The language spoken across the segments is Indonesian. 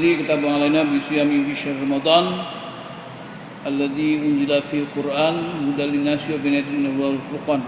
الذي كتب علينا بصيام في شهر رمضان الذي أنزل فيه القرآن هدى للناس وبينات من الهدى والفرقان.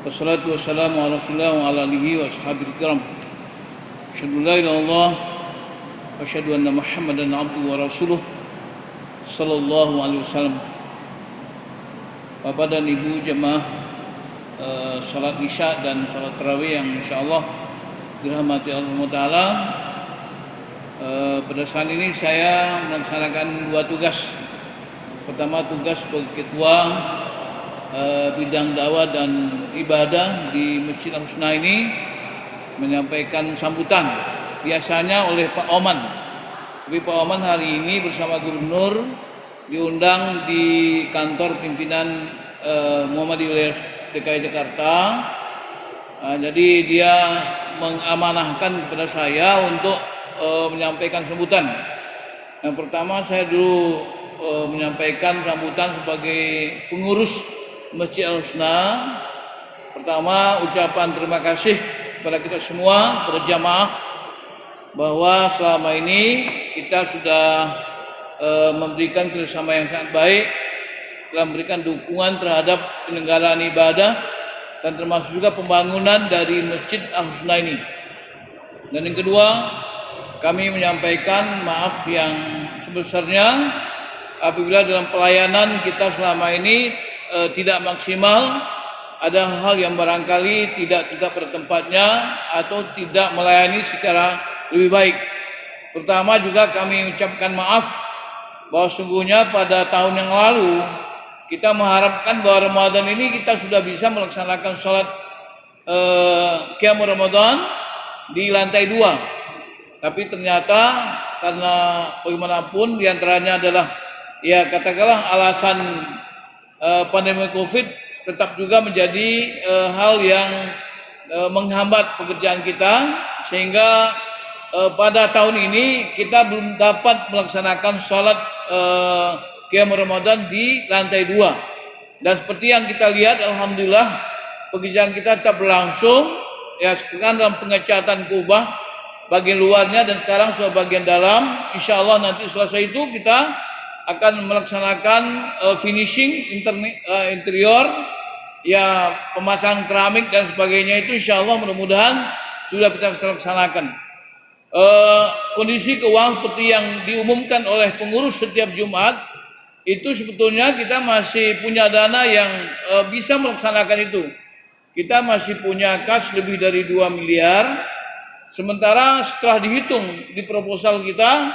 Wassalatu wassalamu ala rasulillah wa ala alihi wa ashabil kiram. Asyhadu la ilaha illallah wa asyhadu anna Muhammadan abduhu wa rasuluh sallallahu alaihi wasallam. Bapak dan Ibu jemaah salat Isya dan salat tarawih yang insyaallah dirahmati Allah Ta'ala. Pada saat ini saya melaksanakan dua tugas. Pertama, tugas sebagai ketua bidang dakwah dan ibadah di Masjid Al-Husna ini, menyampaikan sambutan biasanya oleh Pak Oman. Tapi Pak Oman hari ini bersama Gubernur diundang di kantor pimpinan Muhammadiyah wilayah DKI Jakarta. Jadi dia mengamanahkan kepada saya untuk menyampaikan sambutan. Yang pertama, saya dulu menyampaikan sambutan sebagai pengurus Masjid Al-Husna. Pertama, ucapan terima kasih kepada kita semua, kepada jamaah, bahwa selama ini kita sudah memberikan kerjasama yang sangat baik, telah memberikan dukungan terhadap penyelenggaraan ibadah dan termasuk juga pembangunan dari Masjid Al-Husna ini. Dan yang kedua, kami menyampaikan maaf yang sebesarnya apabila dalam pelayanan kita selama ini tidak maksimal, ada hal yang barangkali tidak pada tempatnya atau tidak melayani secara lebih baik. Pertama juga kami ucapkan maaf bahwa sungguhnya pada tahun yang lalu kita mengharapkan bahwa Ramadan ini kita sudah bisa melaksanakan sholat Qiyam Ramadan di lantai 2. Tapi ternyata karena bagaimanapun diantaranya adalah ya katakanlah alasan pandemi Covid tetap juga menjadi hal yang menghambat pekerjaan kita, sehingga pada tahun ini kita belum dapat melaksanakan sholat Qiyam Ramadan di lantai 2. Dan seperti yang kita lihat, alhamdulillah pekerjaan kita tetap berlangsung. Ya, sekarang dalam pengecatan kubah bagian luarnya dan sekarang sudah bagian dalam. Insya Allah nanti selesai itu kita akan melaksanakan finishing interior, ya pemasangan keramik dan sebagainya. Itu insya Allah mudah-mudahan sudah kita laksanakan. Kondisi keuangan seperti yang diumumkan oleh pengurus setiap Jumat, itu sebetulnya kita masih punya dana yang bisa melaksanakan itu. Kita masih punya kas lebih dari 2 miliar. Sementara setelah dihitung di proposal kita,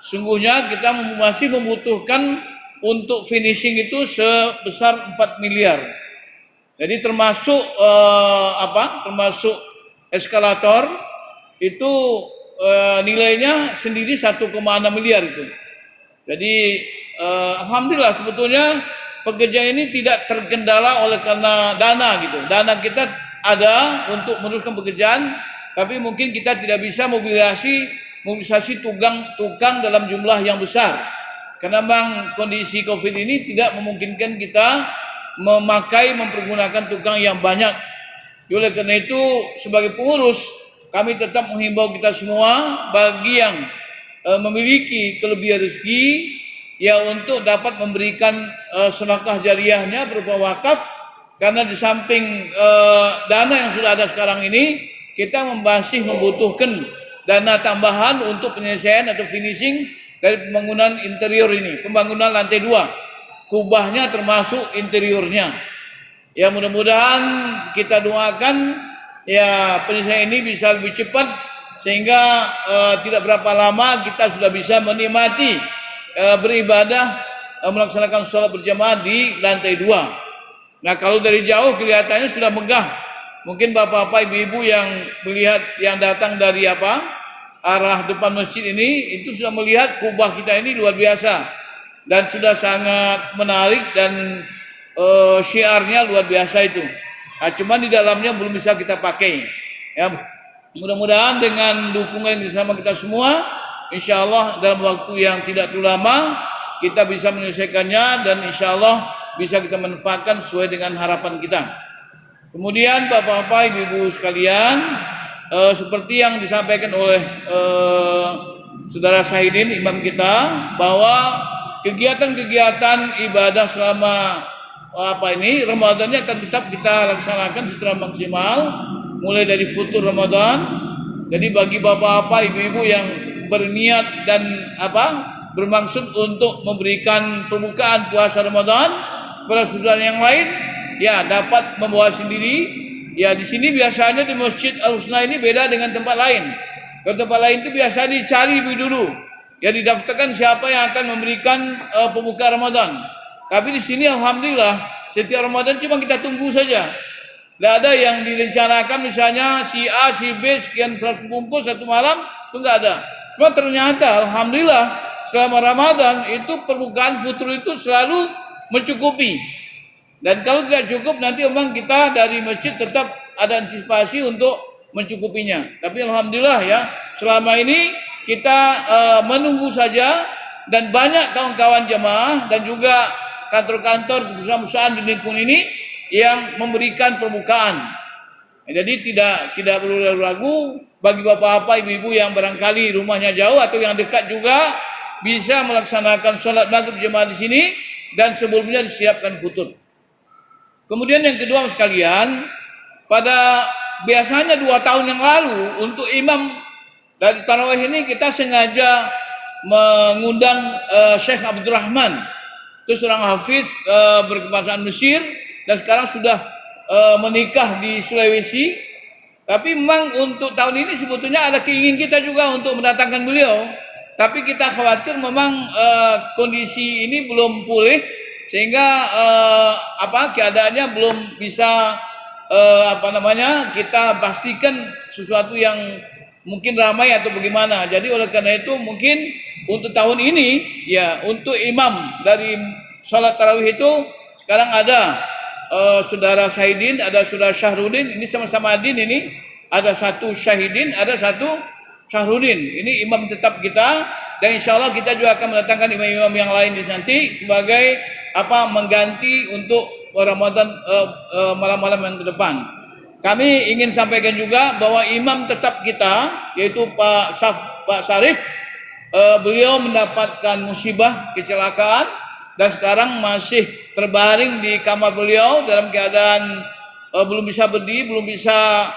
sungguhnya kita masih membutuhkan untuk finishing itu sebesar 4 miliar. Jadi termasuk termasuk eskalator itu nilainya sendiri 1,6 miliar itu. Jadi alhamdulillah sebetulnya pekerjaan ini tidak terkendala oleh karena dana gitu. Dana kita ada untuk meneruskan pekerjaan, tapi mungkin kita tidak bisa mobilisasi tukang dalam jumlah yang besar. Karena memang kondisi Covid ini tidak memungkinkan kita mempergunakan tukang yang banyak. Oleh karena itu, sebagai pengurus, kami tetap menghimbau kita semua bagi yang memiliki kelebihan rezeki, ya untuk dapat memberikan sedekah jariyahnya berupa wakaf. Karena di samping dana yang sudah ada sekarang ini, kita masih membutuhkan dana tambahan untuk penyelesaian atau finishing dari pembangunan interior ini, pembangunan lantai 2, kubahnya termasuk interiornya. Ya mudah-mudahan kita doakan ya penyelesaian ini bisa lebih cepat, sehingga tidak berapa lama kita sudah bisa menikmati beribadah, melaksanakan sholat berjamaah di lantai 2. Nah, kalau dari jauh kelihatannya sudah megah. Mungkin bapak-bapak, ibu-ibu yang melihat, yang datang dari arah depan masjid ini, itu sudah melihat kubah kita ini luar biasa dan sudah sangat menarik dan syiarnya luar biasa itu. Nah, cuman di dalamnya belum bisa kita pakai. Ya, mudah-mudahan dengan dukungan yang bersama kita semua, insya Allah dalam waktu yang tidak terlalu lama kita bisa menyelesaikannya dan insya Allah bisa kita manfaatkan sesuai dengan harapan kita. Kemudian bapak-bapak, ibu-ibu sekalian, seperti yang disampaikan oleh saudara Syahidin, imam kita, bahwa kegiatan-kegiatan ibadah selama Ramadan ini akan tetap kita laksanakan secara maksimal, mulai dari futur Ramadan. Jadi bagi bapak-bapak, ibu-ibu yang berniat dan bermaksud untuk memberikan pembukaan puasa Ramadan kepada saudara yang lain, ya dapat membawa sendiri. Ya, di sini biasanya di Masjid Al-Husna ini beda dengan tempat lain. Kalau tempat lain itu biasa dicari dulu, ya didaftarkan siapa yang akan memberikan pembuka Ramadan. Tapi di sini alhamdulillah setiap Ramadan cuma kita tunggu saja. Tidak ada yang direncanakan misalnya si A, si B sekian 100 bungkus satu malam, itu enggak ada. Cuma ternyata alhamdulillah selama Ramadan itu permukaan futur itu selalu mencukupi. Dan kalau tidak cukup nanti memang kita dari masjid tetap ada antisipasi untuk mencukupinya. Tapi alhamdulillah ya, selama ini kita menunggu saja, dan banyak kawan-kawan jemaah dan juga kantor-kantor perusahaan-perusahaan di lingkungan ini yang memberikan permukaan. Jadi tidak perlu ragu bagi bapak-bapak, ibu-ibu yang barangkali rumahnya jauh atau yang dekat juga bisa melaksanakan sholat maghrib jemaah di sini, dan sebelumnya disiapkan futur. Kemudian yang kedua sekalian, pada biasanya 2 tahun yang lalu untuk imam dari tarawih ini kita sengaja mengundang Syekh Abdurrahman, itu seorang hafiz berkebangsaan Mesir dan sekarang sudah menikah di Sulawesi. Tapi memang untuk tahun ini sebetulnya ada keinginan kita juga untuk mendatangkan beliau, tapi kita khawatir memang kondisi ini belum pulih sehingga keadaannya belum bisa kita pastikan sesuatu yang mungkin ramai atau bagaimana. Jadi oleh karena itu mungkin untuk tahun ini ya untuk imam dari salat tarawih itu sekarang ada saudara Syahidin, ada saudara Syahrudin, ini sama-sama adin, ini ada satu Syahidin, ada satu Syahrudin. Ini imam tetap kita, dan insya Allah kita juga akan mendatangkan imam-imam yang lain di nanti sebagai mengganti untuk Ramadan malam-malam yang ke depan. Kami ingin sampaikan juga bahwa imam tetap kita yaitu Pak Sarif, beliau mendapatkan musibah kecelakaan dan sekarang masih terbaring di kamar beliau dalam keadaan belum bisa berdiri, belum bisa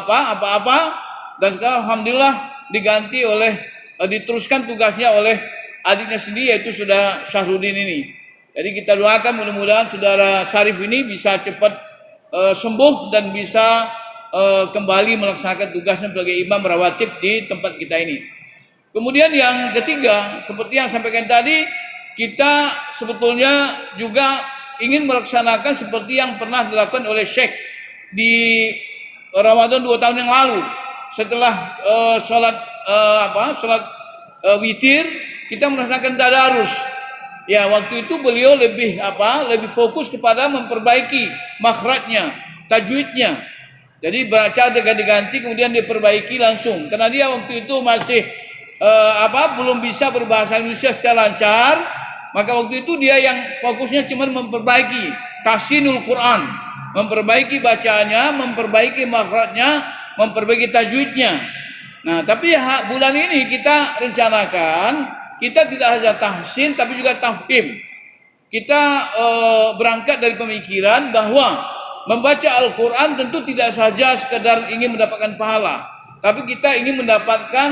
apa-apa, dan sekarang alhamdulillah diganti oleh diteruskan tugasnya oleh adiknya sendiri yaitu saudara Syahrudin ini. Jadi kita doakan mudah-mudahan saudara Sarif ini bisa cepat sembuh dan bisa kembali melaksanakan tugasnya sebagai imam rawatib di tempat kita ini. Kemudian yang ketiga, seperti yang sampaikan tadi, kita sebetulnya juga ingin melaksanakan seperti yang pernah dilakukan oleh Syekh di Ramadan 2 tahun yang lalu. Setelah sholat witir, kita melaksanakan tadarus. Ya, waktu itu beliau lebih fokus kepada memperbaiki makhrajnya, tajwidnya. Jadi baca ganti-ganti kemudian diperbaiki langsung. Karena dia waktu itu masih belum bisa berbahasa Indonesia secara lancar, maka waktu itu dia yang fokusnya cuma memperbaiki tahsinul Quran, memperbaiki bacanya, memperbaiki makhrajnya, memperbaiki tajwidnya. Nah, tapi bulan ini kita rencanakan kita tidak hanya tahsin tapi juga tafhim. Kita berangkat dari pemikiran bahwa membaca Al-Quran tentu tidak saja sekedar ingin mendapatkan pahala, tapi kita ingin mendapatkan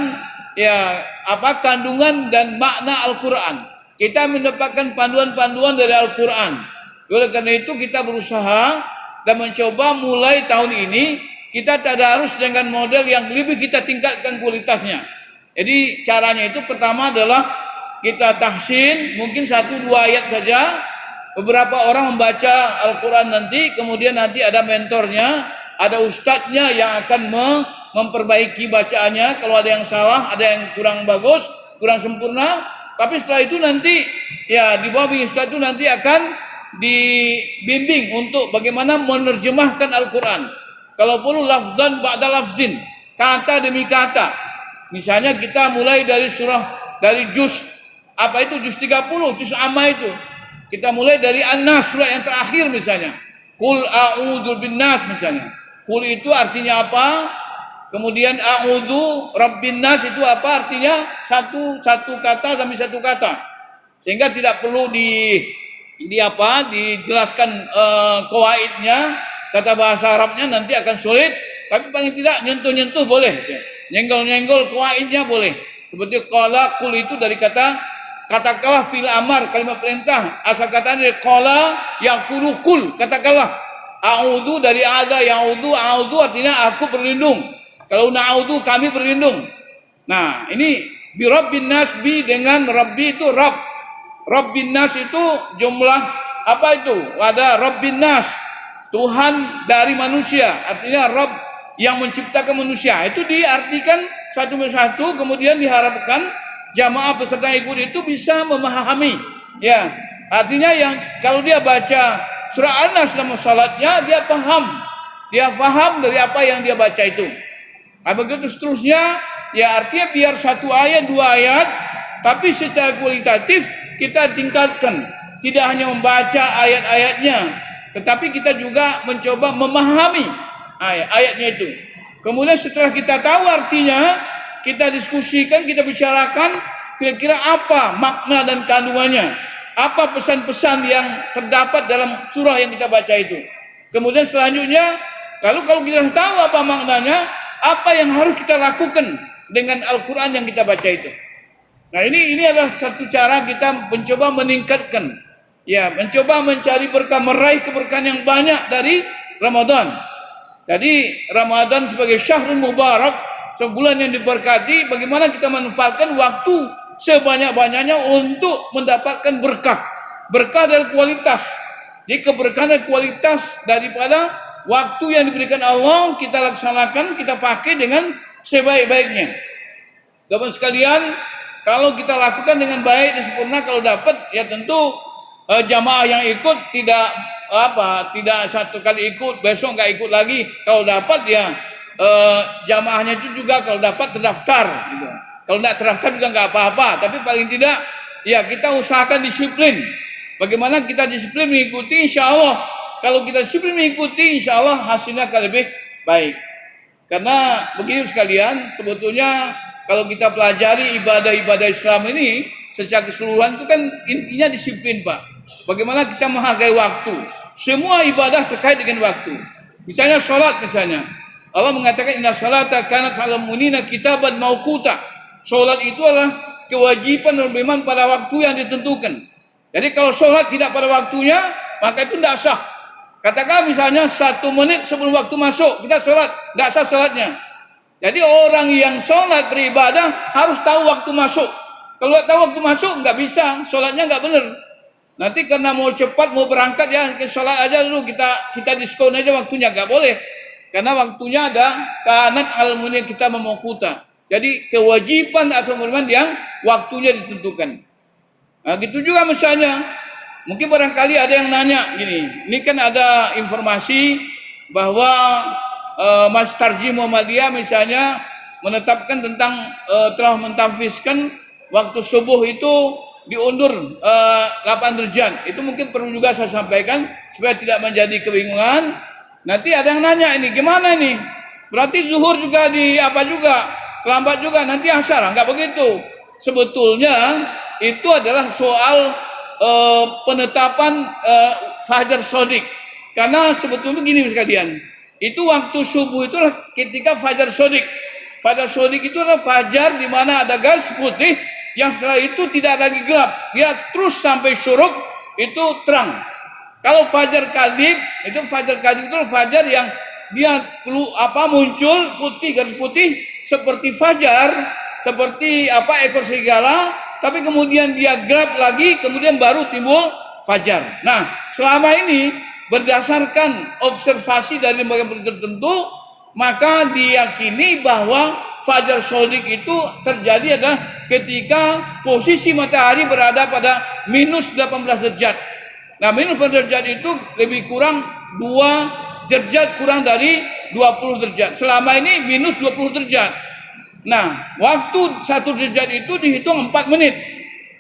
kandungan dan makna Al-Quran. Kita mendapatkan panduan-panduan dari Al-Quran. Oleh karena itu kita berusaha dan mencoba mulai tahun ini kita tadarus dengan model yang lebih kita tingkatkan kualitasnya. Jadi caranya itu pertama adalah kita tahsin, mungkin 1-2 ayat saja. Beberapa orang membaca Al-Quran nanti, kemudian nanti ada mentornya, ada ustadznya yang akan memperbaiki bacaannya. Kalau ada yang salah, ada yang kurang bagus, kurang sempurna. Tapi setelah itu nanti di bawah ustadz itu nanti akan dibimbing untuk bagaimana menerjemahkan Al-Quran. Kalau perlu lafzan ba'da lafzin, kata demi kata. Misalnya kita mulai dari juz juz 30, juz amma itu. Kita mulai dari An-Nas, surah yang terakhir misalnya. Qul a'udzu binnas misalnya. Qul itu artinya apa? Kemudian a'udzu rabbin nas itu apa artinya? Satu kata demi satu kata. Sehingga tidak perlu dijelaskan qawaidnya, tata bahasa Arabnya nanti akan sulit, tapi paling tidak nyentuh-nyentuh boleh. Nyenggol-nyenggol qawaidnya boleh. Seperti qala qul itu dari katakanlah fil amar, kalimat perintah. Asal katanya dari qala yaqulu qul, katakanlah. A'udzu dari adza ya'udzu, a'udzu artinya aku berlindung. Kalau na'udzu kami berlindung. Nah, ini bi rabbin nas, bi dengan rabbi itu rabb. Rabbin nas itu jumlah apa itu? Ada rabbin nas, Tuhan dari manusia. Artinya rabb yang menciptakan manusia. Itu diartikan satu persatu, kemudian diharapkan jamaah peserta ikut itu bisa memahami. Ya, artinya yang kalau dia baca surah An-Nas dalam salatnya, dia paham. Dia paham dari apa yang dia baca itu. Begitu seterusnya, ya artinya biar satu ayat, dua ayat, tapi secara kualitatif kita tingkatkan. Tidak hanya membaca ayat-ayatnya, tetapi kita juga mencoba memahami ayat-ayatnya itu. Kemudian setelah kita tahu artinya, kita diskusikan, kita bicarakan kira-kira apa makna dan kandungannya. Apa pesan-pesan yang terdapat dalam surah yang kita baca itu. Kemudian selanjutnya, kalau kita tahu apa maknanya, apa yang harus kita lakukan dengan Al-Quran yang kita baca itu. Nah ini adalah satu cara kita mencoba meningkatkan, ya mencoba mencari berkah, meraih keberkahan yang banyak dari Ramadan. Jadi Ramadan sebagai syahrul mubarak, sebulan yang diberkati, bagaimana kita manfaatkan waktu sebanyak-banyaknya untuk mendapatkan berkah. Berkah dari kualitas. Jadi keberkahan dan kualitas daripada waktu yang diberikan Allah kita laksanakan, kita pakai dengan sebaik-baiknya. Teman sekalian, kalau kita lakukan dengan baik dan sempurna, kalau dapat ya tentu jamaah yang ikut tidak satu kali ikut, besok nggak ikut lagi. Kalau dapat ya jamaahnya itu juga kalau dapat terdaftar gitu. Kalau nggak terdaftar juga nggak apa-apa, tapi paling tidak ya kita usahakan disiplin. Bagaimana kita disiplin mengikuti, insya Allah kalau kita disiplin mengikuti, insya Allah hasilnya akan lebih baik. Karena begini sekalian, sebetulnya kalau kita pelajari ibadah-ibadah Islam ini secara keseluruhan itu kan intinya disiplin, Pak. Bagaimana kita menghargai waktu. Semua ibadah terkait dengan waktu. Misalnya sholat misalnya. Allah mengatakan inna salata kanat 'alal mu'minina kitaban mauquta. Sholat itu adalah kewajiban dan beriman pada waktu yang ditentukan. Jadi kalau sholat tidak pada waktunya, maka itu tidak sah. Katakan misalnya 1 menit sebelum waktu masuk, kita sholat, tidak sah sholatnya. Jadi orang yang sholat beribadah harus tahu waktu masuk. Kalau tidak tahu waktu masuk, nggak bisa, sholatnya nggak benar. Nanti karena mau cepat, mau berangkat ya, sholat aja dulu, kita diskon aja waktunya, nggak boleh. Karena waktunya ada kanat al-mu'min kita memokuta. Jadi kewajiban atau beriman yang waktunya ditentukan. Nah, gitu juga misalnya, mungkin barangkali ada yang nanya gini, ini kan ada informasi bahwa Mas Tarji Muhammadiyah misalnya menetapkan tentang telah mentafsirkan waktu subuh itu diundur 8 derajat. Itu mungkin perlu juga saya sampaikan supaya tidak menjadi kebingungan. Nanti ada yang nanya ini gimana nih? Berarti zuhur juga terlambat juga, nanti asar. Enggak begitu. Sebetulnya itu adalah soal penetapan fajar sodik. Karena sebetulnya begini sekalian, itu waktu subuh itulah ketika fajar sodik. Fajar sodik itu adalah fajar di mana ada garis putih yang setelah itu tidak lagi gelap, dia terus sampai syuruk itu terang. Kalau fajar kadzib itu fajar yang dia muncul putih, garis putih seperti fajar, seperti ekor serigala. Tapi kemudian dia gelap lagi, kemudian baru timbul fajar. Nah, selama ini berdasarkan observasi dari lembaga tertentu, maka diyakini bahwa fajar sodik itu terjadi adalah ketika posisi matahari berada pada minus 18 derajat. Nah, minus 18 derajat itu lebih kurang 2 derajat kurang dari 20 derajat. Selama ini minus 20 derajat. Nah, waktu 1 derajat itu dihitung 4 menit.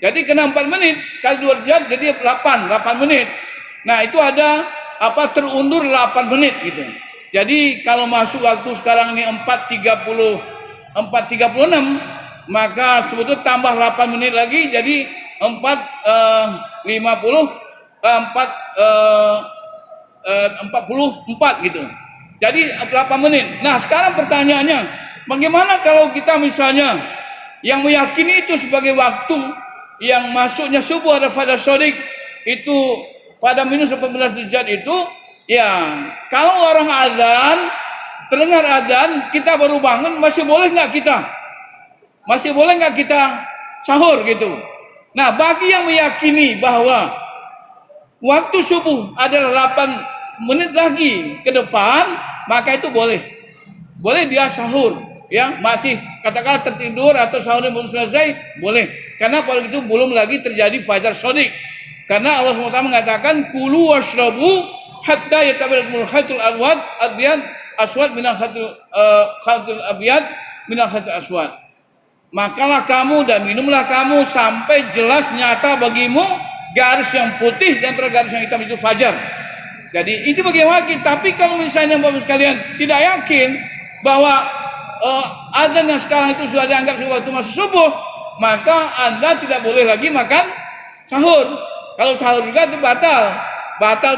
Jadi kena 4 menit kali 2 derajat jadi 8 menit. Nah, itu ada terundur 8 menit gitu. Jadi kalau masuk waktu sekarang ini 4.36, maka sebetulnya tambah 8 menit lagi jadi 44 gitu. Jadi 8 menit. Nah, sekarang pertanyaannya, bagaimana kalau kita misalnya yang meyakini itu sebagai waktu yang masuknya subuh ada fajar sodik itu pada minus 18 derajat itu, ya kalau orang azan, terdengar azan, kita baru bangun, masih boleh nggak kita? Masih boleh nggak kita sahur gitu? Nah, bagi yang meyakini bahwa waktu subuh adalah 8 menit lagi ke depan, maka itu boleh. Boleh dia sahur, ya, masih katakanlah tertidur atau sahurnya belum selesai, boleh. Karena kalau itu belum lagi terjadi fajar shadiq. Karena Allah SWT mengatakan kulu washrabu hatta yatabayyana al-khaytul aswad minal khaytul abyad minal khaytul aswad. Makalah kamu dan minumlah kamu sampai jelas nyata bagimu garis yang putih dan antara garis yang hitam itu fajar. Jadi itu bagaimana kita. Tapi kalau misalnya Bapak sekalian tidak yakin bahwa azan yang sekarang itu sudah dianggap sebagai waktu masuk subuh, maka Anda tidak boleh lagi makan sahur. Kalau sahur juga itu batal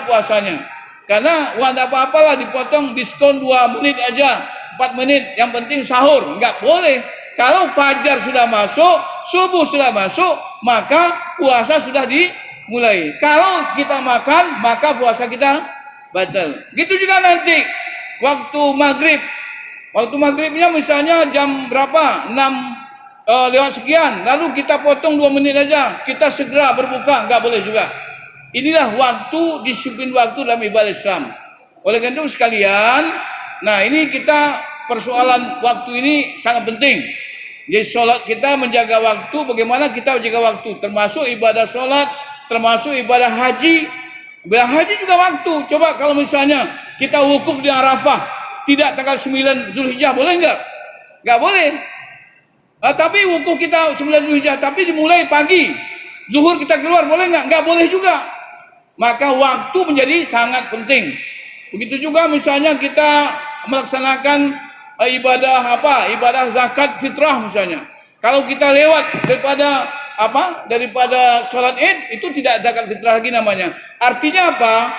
puasanya. Karena tidak apa-apalah dipotong diskon 2 menit aja, 4 menit, yang penting sahur, nggak boleh. Kalau fajar sudah masuk, subuh sudah masuk, maka puasa sudah dimulai. Kalau kita makan, maka puasa kita batal. Gitu juga nanti waktu maghrib. Waktu maghribnya misalnya jam berapa? 6 lewat sekian. Lalu kita potong 2 menit aja. Kita segera berbuka. Nggak boleh juga. Inilah waktu, disiplin waktu dalam ibadah Islam. Oleh karena itu sekalian, nah ini kita persoalan waktu ini sangat penting. Jadi sholat kita menjaga waktu, bagaimana kita menjaga waktu, termasuk ibadah sholat, termasuk ibadah haji. Ibadah haji juga waktu. Coba kalau misalnya kita wukuf di Arafah, tidak tanggal 9 Zulhijjah, boleh nggak? Nggak boleh. Tapi wukuf kita 9 Zulhijjah, tapi dimulai pagi. Zuhur kita keluar, boleh nggak? Nggak boleh juga. Maka waktu menjadi sangat penting. Begitu juga misalnya kita melaksanakan ibadah zakat fitrah misalnya. Kalau kita lewat daripada sholat id, itu tidak zakat fitrah lagi namanya. Artinya apa?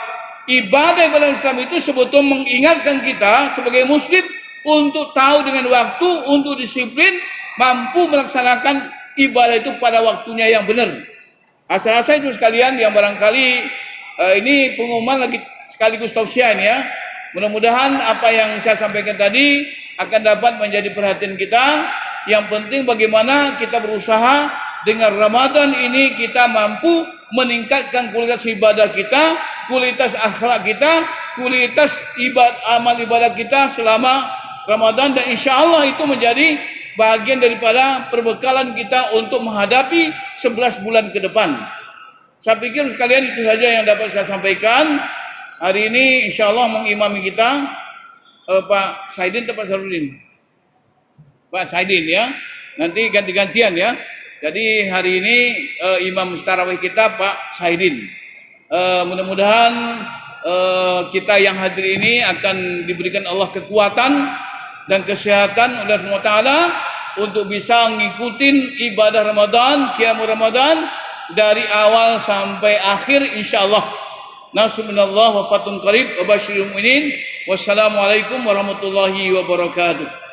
Ibadah Islam itu sebetulnya mengingatkan kita sebagai muslim untuk tahu dengan waktu, untuk disiplin, mampu melaksanakan ibadah itu pada waktunya yang benar. Asal-asal itu sekalian yang barangkali ini pengumuman lagi sekaligus tausiah ini ya. Mudah-mudahan apa yang saya sampaikan tadi akan dapat menjadi perhatian kita. Yang penting bagaimana kita berusaha dengan Ramadan ini kita mampu meningkatkan kualitas ibadah kita, kualitas akhlak kita, kualitas amal ibadah kita selama Ramadan, dan insya Allah itu menjadi bagian daripada perbekalan kita untuk menghadapi 11 bulan ke depan. Saya pikir sekalian itu saja yang dapat saya sampaikan. Hari ini insya Allah mengimami kita Pak Saidin atau Pak Sarudin? Pak Saidin ya. Nanti ganti-gantian ya. Jadi hari ini imam tarawih kita Pak Saidin. Mudah-mudahan kita yang hadir ini akan diberikan Allah kekuatan dan kesehatan oleh Allah Ta'ala untuk bisa ngikutin ibadah Ramadan, qiyamul Ramadan dari awal sampai akhir insyaallah. Nasrullah wa fatun qarib wa basyiril mu'minin. Wassalamualaikum warahmatullahi wabarakatuh.